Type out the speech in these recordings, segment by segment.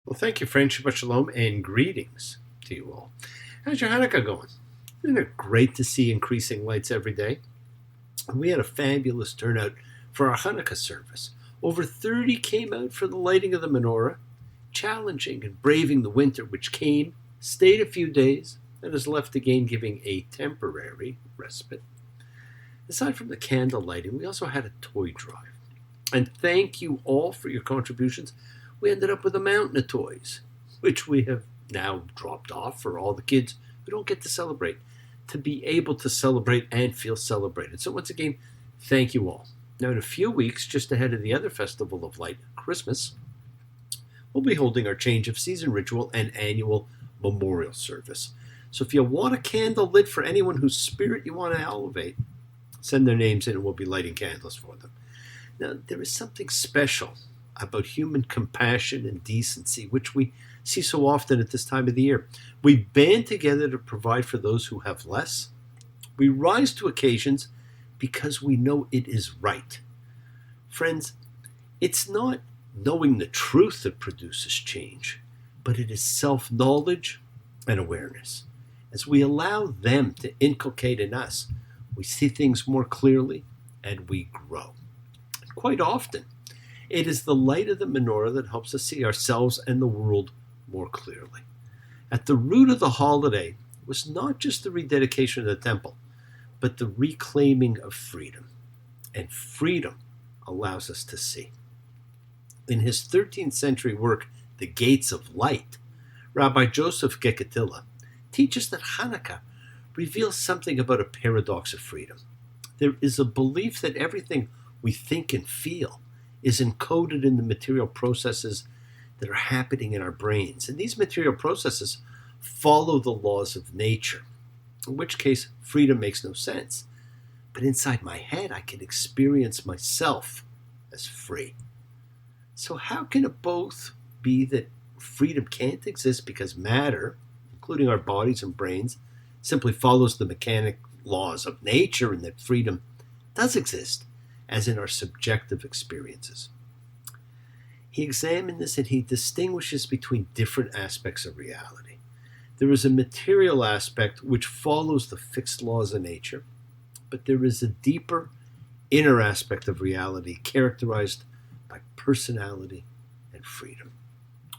Well, thank you, friend. Shabbat Shalom, and greetings to you all. How's your Hanukkah going? Isn't it great to see increasing lights every day? We had a fabulous turnout for our Hanukkah service. Over 30 came out for the lighting of the menorah, challenging and braving the winter which came, stayed a few days, and is left again giving a temporary respite. Aside from the candle lighting, we also had a toy drive. And thank you all for your contributions. We ended up with a mountain of toys, which we have now dropped off for all the kids who don't get to celebrate, to be able to celebrate and feel celebrated. So once again, thank you all. Now in a few weeks, just ahead of the other festival of light, Christmas, we'll be holding our change of season ritual and annual memorial service. So if you want a candle lit for anyone whose spirit you want to elevate, send their names in and we'll be lighting candles for them. Now, there is something special about human compassion and decency, which we see so often at this time of the year. We band together to provide for those who have less. We rise to occasions because we know it is right. Friends, it's not knowing the truth that produces change, but it is self-knowledge and awareness. As we allow them to inculcate in us, we see things more clearly and we grow. And quite often, it is the light of the menorah that helps us see ourselves and the world more clearly. At the root of the holiday was not just the rededication of the temple, but the reclaiming of freedom. And freedom allows us to see. In his 13th century work, The Gates of Light, Rabbi Joseph Gekatilla teaches that Hanukkah reveals something about a paradox of freedom. There is a belief that everything we think and feel is encoded in the material processes that are happening in our brains. And these material processes follow the laws of nature, in which case freedom makes no sense. But inside my head, I can experience myself as free. So how can it both be that freedom can't exist because matter, including our bodies and brains, simply follows the mechanic laws of nature, and that freedom does exist, as in our subjective experiences? He examined this and he distinguishes between different aspects of reality. There is a material aspect which follows the fixed laws of nature, but there is a deeper, inner aspect of reality characterized by personality and freedom.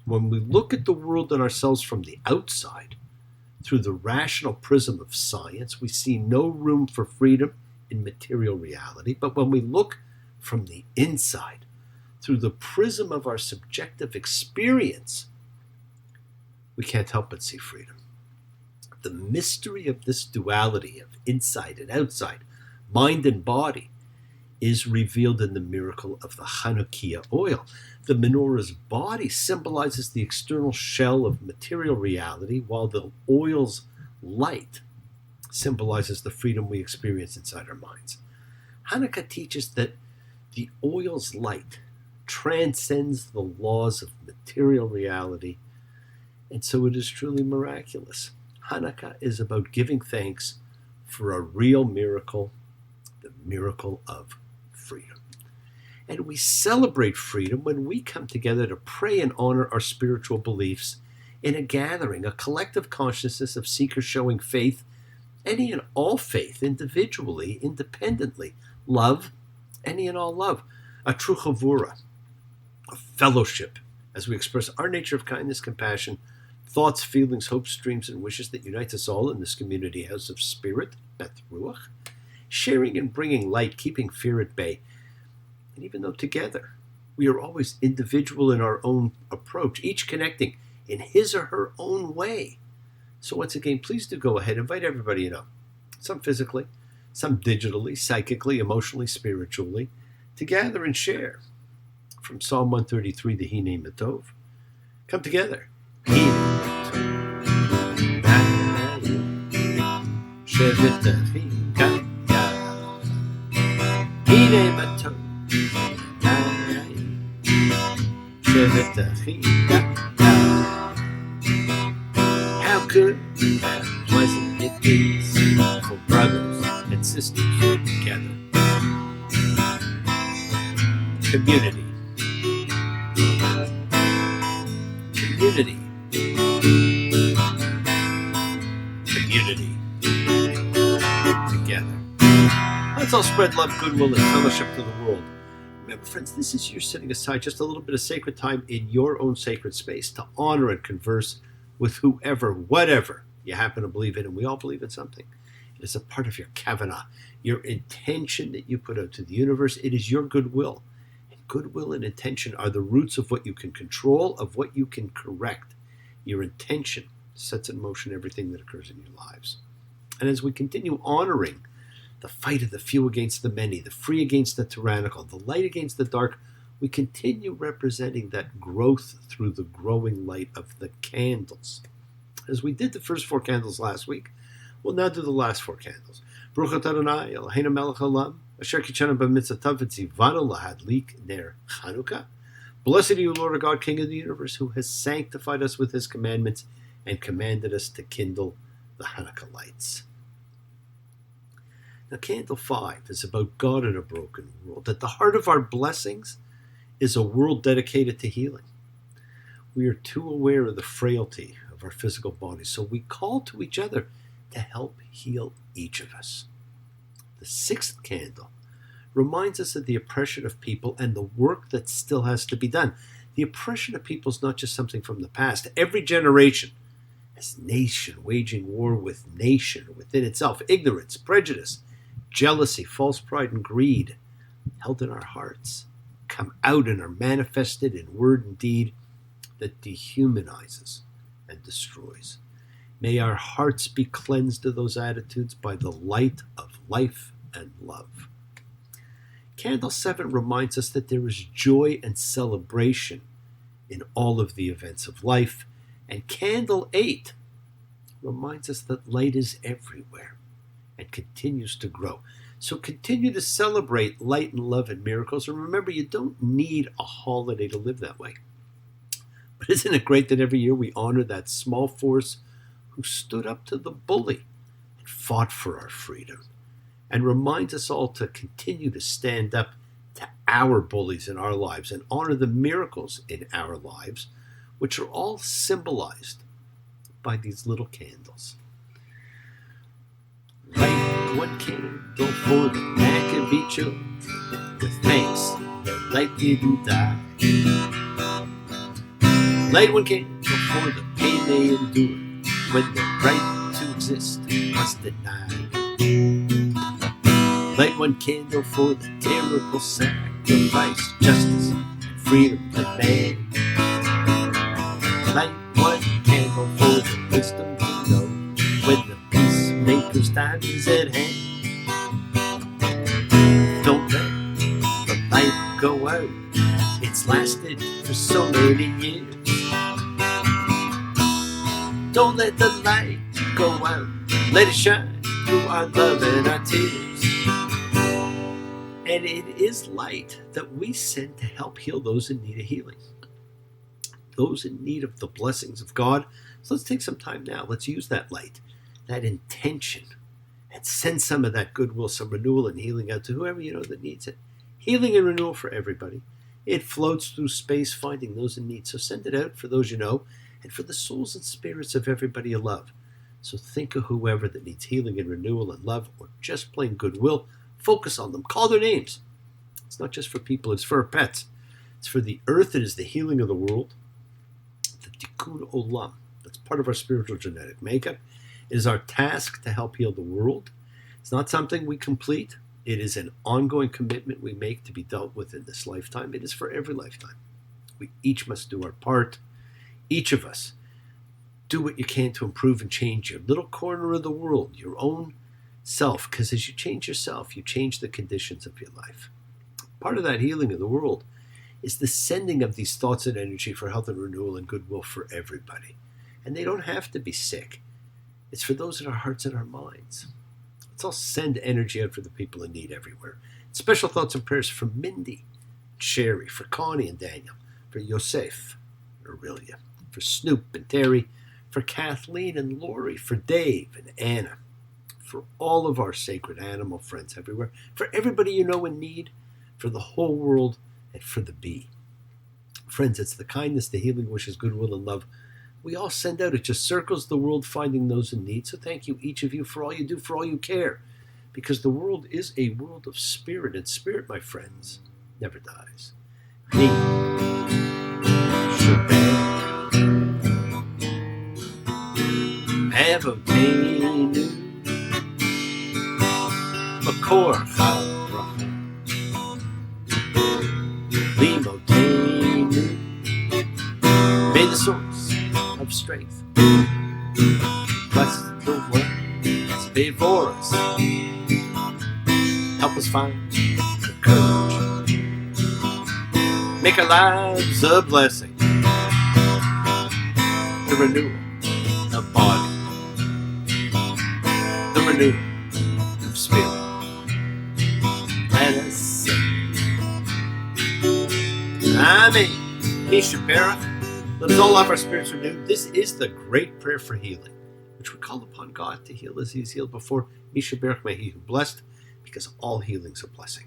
When we look at the world and ourselves from the outside, through the rational prism of science, we see no room for freedom in material reality. But when we look from the inside, through the prism of our subjective experience, we can't help but see freedom. The mystery of this duality of inside and outside, mind and body, is revealed in the miracle of the Hanukkah oil. The menorah's body symbolizes the external shell of material reality, while the oil's light symbolizes the freedom we experience inside our minds. Hanukkah teaches that the oil's light transcends the laws of material reality, and so it is truly miraculous. Hanukkah is about giving thanks for a real miracle, the miracle of freedom. And we celebrate freedom when we come together to pray and honor our spiritual beliefs in a gathering, a collective consciousness of seekers showing faith, any and all faith, individually, independently, love, any and all love, a true chavura, a fellowship, as we express our nature of kindness, compassion, thoughts, feelings, hopes, dreams, and wishes that unites us all in this community house of spirit, Beth Ruach, sharing and bringing light, keeping fear at bay. And even though together we are always individual in our own approach, each connecting in his or her own way. So once again, please do go ahead, invite everybody you know, some physically, some digitally, psychically, emotionally, spiritually, to gather and share. From Psalm 133, the Hine Matov, come together. Hine Matov. How good and pleasant it is for brothers and sisters together. Community. unity, community, together. Let's all spread love, goodwill, and fellowship to the world. Remember, friends, this is you setting aside just a little bit of sacred time in your own sacred space to honor and converse with whoever, whatever you happen to believe in, and we all believe in something. It is a part of your kavanah, your intention that you put out to the universe. It is your goodwill. And goodwill and intention are the roots of what you can control, of what you can correct. Your intention sets in motion everything that occurs in your lives. And as we continue honoring the fight of the few against the many, the free against the tyrannical, the light against the dark, we continue representing that growth through the growing light of the candles. As we did the first 4 candles last week, we'll now do the last 4 candles. Baruch atah Adonai Eloheinu melech haolam, asher kitshanu b'mitzvotav v'tzivanu lahadlik ner Chanukah. Blessed are you, Lord our God, King of the universe, who has sanctified us with his commandments and commanded us to kindle the Hanukkah lights. Now, Candle 5 is about God in a broken world. At the heart of our blessings is a world dedicated to healing. We are too aware of the frailty of our physical bodies, so we call to each other to help heal each of us. The 6th candle reminds us of the oppression of people and the work that still has to be done. The oppression of people is not just something from the past. Every generation, as nation waging war with nation within itself, ignorance, prejudice, jealousy, false pride, and greed held in our hearts come out and are manifested in word and deed that dehumanizes and destroys. May our hearts be cleansed of those attitudes by the light of life and love. Candle 7 reminds us that there is joy and celebration in all of the events of life. And Candle 8 reminds us that light is everywhere and continues to grow. So continue to celebrate light and love and miracles. And remember, you don't need a holiday to live that way. But isn't it great that every year we honor that small force who stood up to the bully and fought for our freedom, and reminds us all to continue to stand up to our bullies in our lives and honor the miracles in our lives, which are all symbolized by these little candles. Light one candle for the Maccabees, with thanks their light didn't die. Light one candle for the pain they endured when the right to exist was denied. Light one candle for the terrible sacrifice, justice, and freedom demand. Light one candle for the wisdom to know when the peacemaker's time is at hand. Don't let the light go out, it's lasted for so many years. Don't let the light go out, let it shine through our love and our tears. And it is light that we send to help heal those in need of healing, those in need of the blessings of God. So let's take some time now. Let's use that light, that intention, and send some of that goodwill, some renewal and healing out to whoever you know that needs it. Healing and renewal for everybody. It floats through space, finding those in need. So send it out for those you know and for the souls and spirits of everybody you love. So think of whoever that needs healing and renewal and love, or just plain goodwill. Focus on them. Call their names. It's not just for people. It's for our pets. It's for the earth. It is the healing of the world. The tikkun olam. That's part of our spiritual genetic makeup. It is our task to help heal the world. It's not something we complete. It is an ongoing commitment we make to be dealt with in this lifetime. It is for every lifetime. We each must do our part. Each of us, do what you can to improve and change your little corner of the world, your own self, because as you change yourself, you change the conditions of your life. Part of that healing of the world is the sending of these thoughts and energy for health and renewal and goodwill for everybody. And they don't have to be sick. It's for those in our hearts and our minds. Let's all send energy out for the people in need everywhere. Special thoughts and prayers for Mindy, Sherry, for Connie and Daniel, for Yosef and Aurelia, for Snoop and Terry, for Kathleen and Lori, for Dave and Anna, for all of our sacred animal friends everywhere, for everybody you know in need, for the whole world, and for the bee. Friends, it's the kindness, the healing wishes, goodwill, and love we all send out. It just circles the world finding those in need. So thank you, each of you, for all you do, for all you care. Because the world is a world of spirit, and spirit, my friends, never dies. Me, Avotenu, Makor Chara, Limotenu, may the source of strength bless the world before us. Help us find the courage, make our lives a blessing, the renewal of body, the renewal of spirit. Let us sing. Amen. Mishaberach. Let us all have our spirits renewed. This is the great prayer for healing, which we call upon God to heal as He's healed before. Mishaberach, may He who blessed, because all healing's a blessing.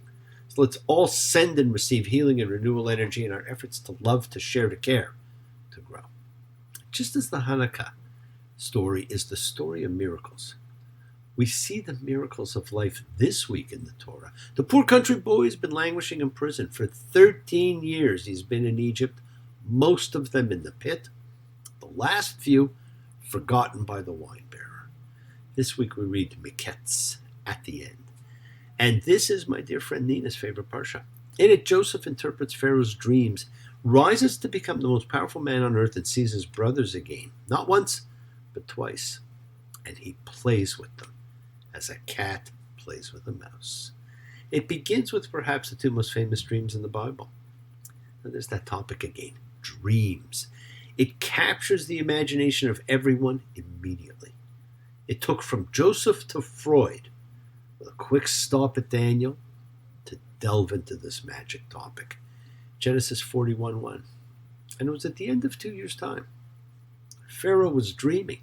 So let's all send and receive healing and renewal energy in our efforts to love, to share, to care, to grow. Just as the Hanukkah story is the story of miracles, we see the miracles of life this week in the Torah. The poor country boy has been languishing in prison for 13 years. He's been in Egypt, most of them in the pit, the last few forgotten by the wine bearer. This week we read Miketz At The End. And this is my dear friend Nina's favorite parsha. In it, Joseph interprets Pharaoh's dreams, rises to become the most powerful man on earth, and sees his brothers again, not once, but twice. And he plays with them as a cat plays with a mouse. It begins with perhaps the two most famous dreams in the Bible. And there's that topic again, dreams. It captures the imagination of everyone immediately. It took from Joseph to Freud, with a quick stop at Daniel, to delve into this magic topic. Genesis 41:1. And it was at the end of 2 years' time. Pharaoh was dreaming,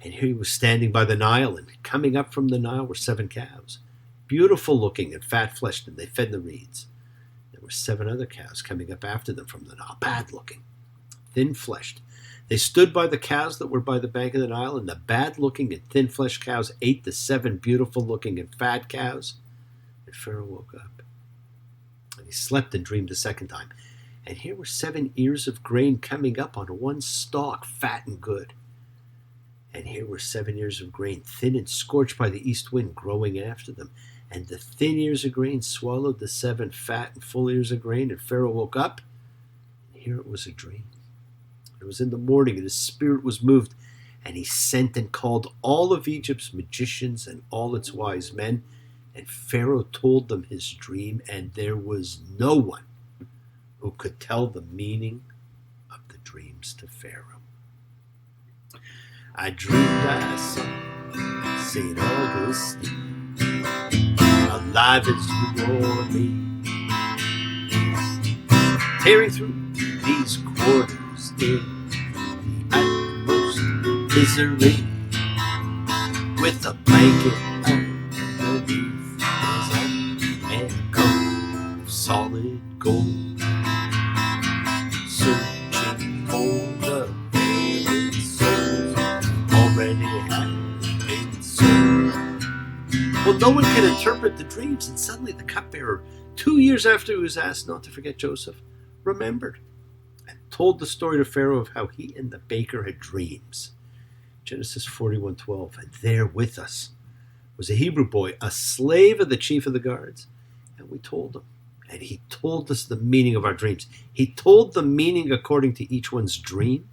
and here he was standing by the Nile, and coming up from the Nile were 7 cows, beautiful looking and fat fleshed, and they fed the reeds. There were 7 other cows coming up after them from the Nile, bad looking, thin fleshed. They stood by the cows that were by the bank of the Nile, and the bad-looking and thin-fleshed cows ate the 7 beautiful-looking and fat cows. And Pharaoh woke up. And he slept and dreamed a second time. And here were 7 ears of grain coming up on one stalk, fat and good. And here were 7 ears of grain, thin and scorched by the east wind, growing after them. And the thin ears of grain swallowed the 7 fat and full ears of grain. And Pharaoh woke up, and here it was a dream. It was in the morning, and his spirit was moved, and he sent and called all of Egypt's magicians and all its wise men, and Pharaoh told them his dream, and there was no one who could tell the meaning of the dreams to Pharaoh. I dreamed I saw St. Augustine alive as you or me, tearing through these quarters in the utmost misery, with a blanket underneath his arm and a coat of solid gold, searching for the buried souls already had been sold. Well, no one can interpret the dreams, and suddenly the cupbearer, 2 years after he was asked not to forget Joseph, remembered and told the story to Pharaoh of how he and the baker had dreams. Genesis 41:12. And there with us was a Hebrew boy, a slave of the chief of the guards. And we told him. And he told us the meaning of our dreams. He told the meaning according to each one's dream.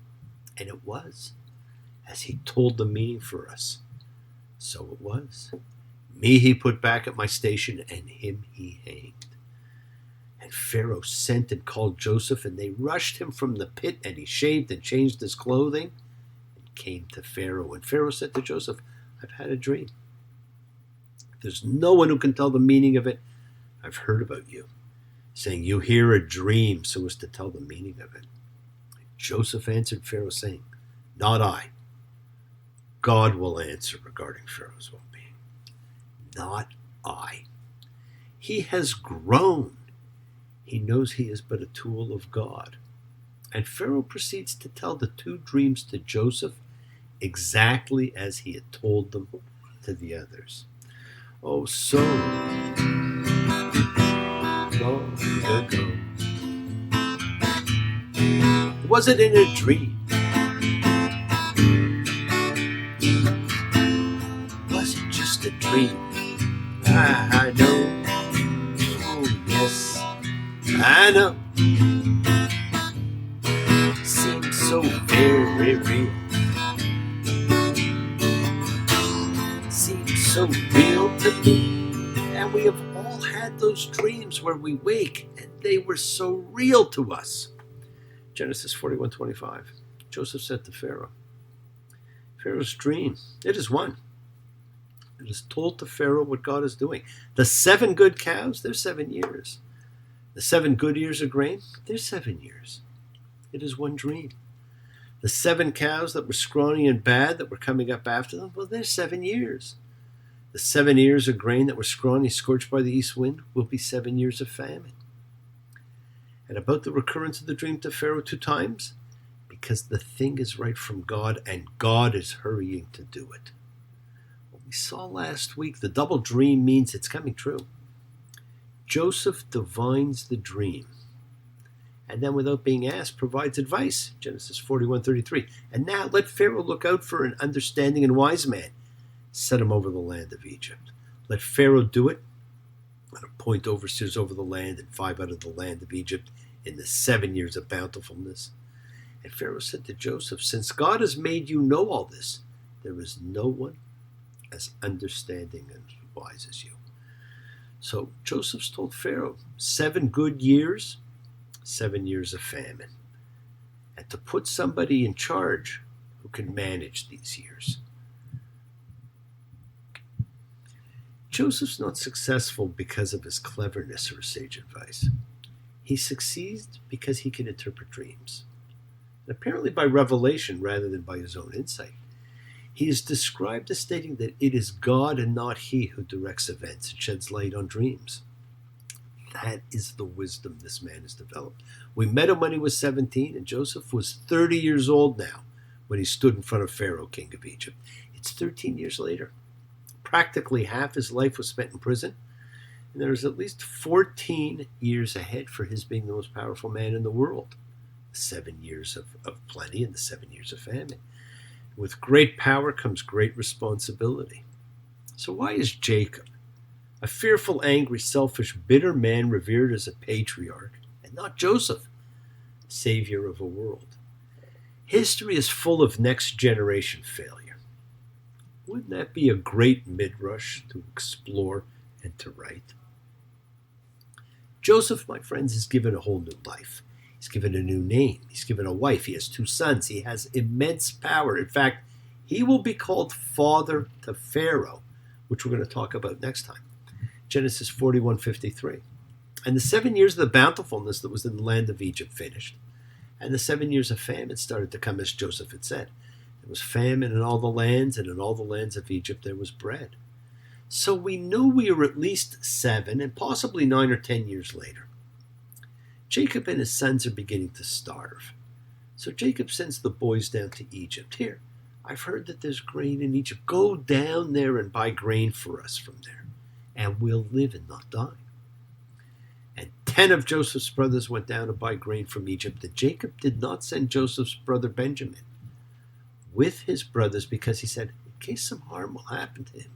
And it was as he told the meaning for us. So it was. Me he put back at my station, and him he hanged. And Pharaoh sent and called Joseph, and they rushed him from the pit, and he shaved and changed his clothing and came to Pharaoh. And Pharaoh said to Joseph, I've had a dream. There's no one who can tell the meaning of it. I've heard about you, saying you hear a dream so as to tell the meaning of it. Joseph answered Pharaoh, saying, not I. God will answer regarding Pharaoh's well-being. Not I. He has grown. He knows he is but a tool of God. And Pharaoh proceeds to tell the two dreams to Joseph exactly as he had told them to the others. Oh, so long ago. Was it in a dream? Was it just a dream? I know. Oh, yes, I know. Seems so very real. Seems so real to me. And we have all had those dreams where we wake and they were so real to us. Genesis 41:25. Joseph said to Pharaoh, Pharaoh's dream, it is one. It is told to Pharaoh what God is doing. The 7 good cows, they're 7 years. The 7 good ears of grain, they're 7 years. It is one dream. The 7 cows that were scrawny and bad that were coming up after them, well, they're 7 years. The 7 ears of grain that were scrawny, scorched by the east wind, will be 7 years of famine. And about the recurrence of the dream to Pharaoh 2 times, because the thing is right from God and God is hurrying to do it. What we saw last week, the double dream means it's coming true. Joseph divines the dream and then without being asked provides advice, Genesis 41:33. And now let Pharaoh look out for an understanding and wise man. Set him over the land of Egypt. Let Pharaoh do it and appoint overseers over the land and 5 out of the land of Egypt in the 7 years of bountifulness. And Pharaoh said to Joseph, since God has made you know all this, there is no one as understanding and wise as you. So Joseph's told Pharaoh, 7 good years, 7 years of famine. And to put somebody in charge who can manage these years. Joseph's not successful because of his cleverness or sage advice. He succeeds because he can interpret dreams. And apparently by revelation rather than by his own insight. He is described as stating that it is God and not he who directs events and sheds light on dreams. That is the wisdom this man has developed. We met him when he was 17, and Joseph was 30 years old now when he stood in front of Pharaoh, king of Egypt. It's 13 years later. Practically half his life was spent in prison, and there is at least 14 years ahead for his being the most powerful man in the world. The 7 years of plenty and the 7 years of famine. With great power comes great responsibility. So why is Jacob, a fearful, angry, selfish, bitter man revered as a patriarch, and not Joseph, savior of a world? History is full of next generation failure. Wouldn't that be a great mid-rush to explore and to write? Joseph, my friends, is given a whole new life. He's given a new name. He's given a wife. He has 2 sons. He has immense power. In fact, he will be called father to Pharaoh, which we're going to talk about next time. Genesis 41:53. And the 7 years of the bountifulness that was in the land of Egypt finished. And the 7 years of famine started to come as Joseph had said. There was famine in all the lands, and in all the lands of Egypt there was bread. So we know we are at least 7 and possibly 9 or 10 years later. Jacob and his sons are beginning to starve. So Jacob sends the boys down to Egypt. Here, I've heard that there's grain in Egypt. Go down there and buy grain for us from there, and we'll live and not die. And 10 of Joseph's brothers went down to buy grain from Egypt, and Jacob did not send Joseph's brother Benjamin with his brothers because he said, in case some harm will happen to him.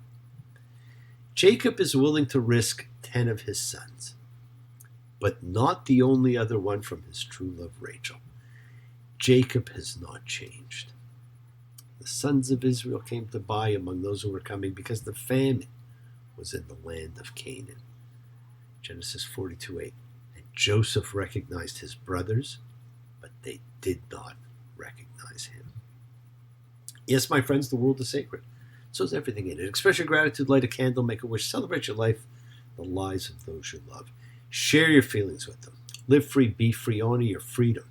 Jacob is willing to risk 10 of his sons, but not the only other one from his true love, Rachel. Jacob has not changed. The sons of Israel came to buy among those who were coming because the famine was in the land of Canaan. Genesis 42:8. And Joseph recognized his brothers, but they did not recognize him. Yes, my friends, the world is sacred. So is everything in it. Express your gratitude, light a candle, make a wish, celebrate your life, the lives of those you love. Share your feelings with them. Live free, be free, honor your freedom.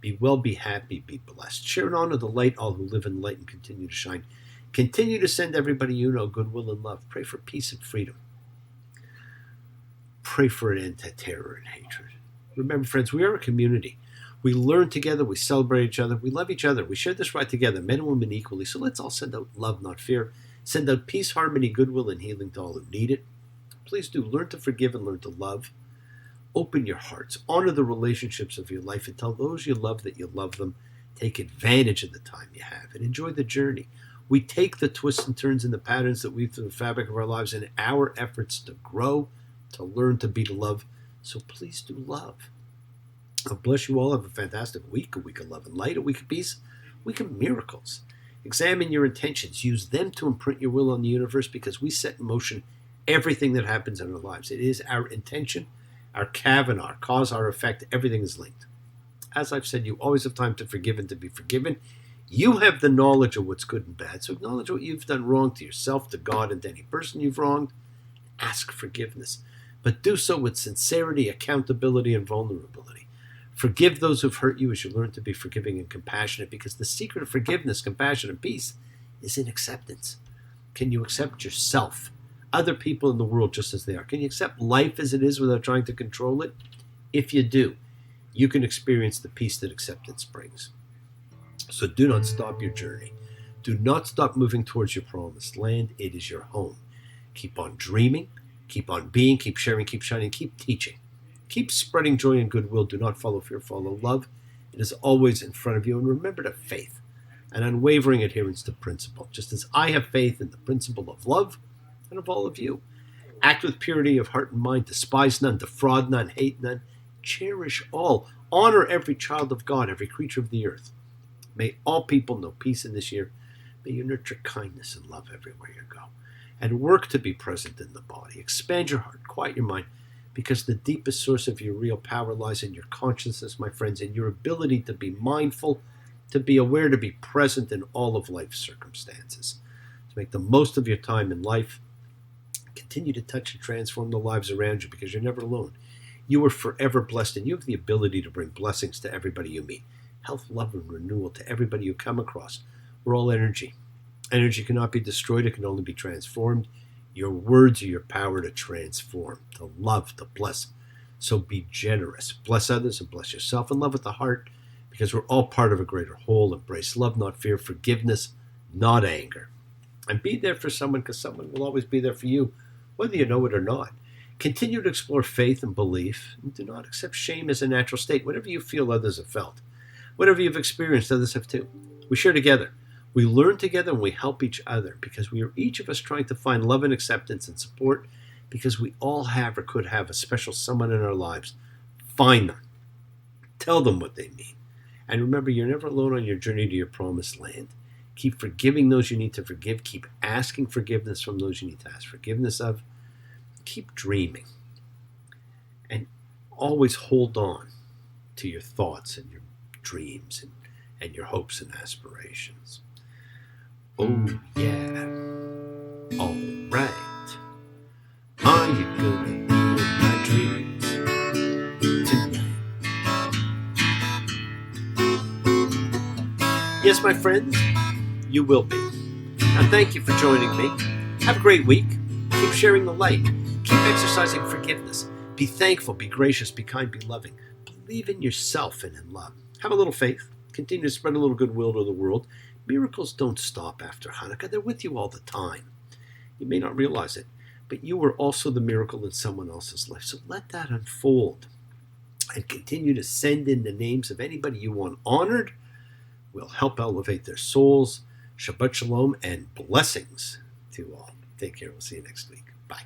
Be well, be happy, be blessed. Share and honor the light, all who live in light and continue to shine. Continue to send everybody you know goodwill and love. Pray for peace and freedom. Pray for an end to terror and hatred. Remember, friends, we are a community. We learn together, we celebrate each other, we love each other, we share this ride together, men and women equally. So let's all send out love, not fear. Send out peace, harmony, goodwill, and healing to all who need it. Please do learn to forgive and learn to love. Open your hearts, honor the relationships of your life, and tell those you love that you love them. Take advantage of the time you have and enjoy the journey. We take the twists and turns and the patterns that weave through the fabric of our lives in our efforts to grow, to learn, to be, to love. So please do love. God bless you all. Have a fantastic week, a week of love and light, a week of peace, a week of miracles. Examine your intentions. Use them to imprint your will on the universe, because we set in motion everything that happens in our lives. It is our intention, our Kavanaugh, our cause, our effect. Everything is linked. As I've said, you always have time to forgive and to be forgiven. You have the knowledge of what's good and bad. So acknowledge what you've done wrong to yourself, to God, and to any person you've wronged. Ask forgiveness. But do so with sincerity, accountability, and vulnerability. Forgive those who've hurt you as you learn to be forgiving and compassionate, because the secret of forgiveness, compassion, and peace is in acceptance. Can you accept yourself, other people in the world just as they are? Can you accept life as it is without trying to control it? If you do, you can experience the peace that acceptance brings. So do not stop your journey. Do not stop moving towards your promised land. It is your home. Keep on dreaming, keep on being, keep sharing, keep shining, keep teaching. Keep spreading joy and goodwill. Do not follow fear, follow love. It is always in front of you. And remember to faith, an unwavering adherence to principle, just as I have faith in the principle of love and of all of you. Act with purity of heart and mind. Despise none, defraud none, hate none. Cherish all. Honor every child of God, every creature of the earth. May all people know peace in this year. May you nurture kindness and love everywhere you go. And work to be present in the body. Expand your heart, quiet your mind, because the deepest source of your real power lies in your consciousness, my friends, in your ability to be mindful, to be aware, to be present in all of life's circumstances. To make the most of your time in life. Continue to touch and transform the lives around you, because you're never alone. You are forever blessed, and you have the ability to bring blessings to everybody you meet. Health, love, and renewal to everybody you come across. We're all energy. Energy cannot be destroyed. It can only be transformed. Your words are your power to transform, to love, to bless. So be generous. Bless others and bless yourself, and love with the heart, because we're all part of a greater whole. Embrace love, not fear, forgiveness, not anger. And be there for someone, because someone will always be there for you, whether you know it or not. Continue to explore faith and belief, and do not accept shame as a natural state. Whatever you feel, others have felt. Whatever you've experienced, others have too. We share together. We learn together, and we help each other, because we are each of us trying to find love and acceptance and support, because we all have or could have a special someone in our lives. Find them. Tell them what they mean. And remember, you're never alone on your journey to your promised land. Keep forgiving those you need to forgive. Keep asking forgiveness from those you need to ask forgiveness of. Keep dreaming. And always hold on to your thoughts and your dreams and your hopes and aspirations. Oh, yeah. All right. Are you gonna be in my dreams tonight? Yes, my friends, you will be. Now, thank you for joining me. Have a great week. Keep sharing the light. Keep exercising forgiveness. Be thankful, be gracious, be kind, be loving. Believe in yourself and in love. Have a little faith. Continue to spread a little goodwill to the world. Miracles don't stop after Hanukkah. They're with you all the time. You may not realize it, but you are also the miracle in someone else's life. So let that unfold. And continue to send in the names of anybody you want honored. We'll help elevate their souls. Shabbat shalom and blessings to all. Take care. We'll see you next week. Bye.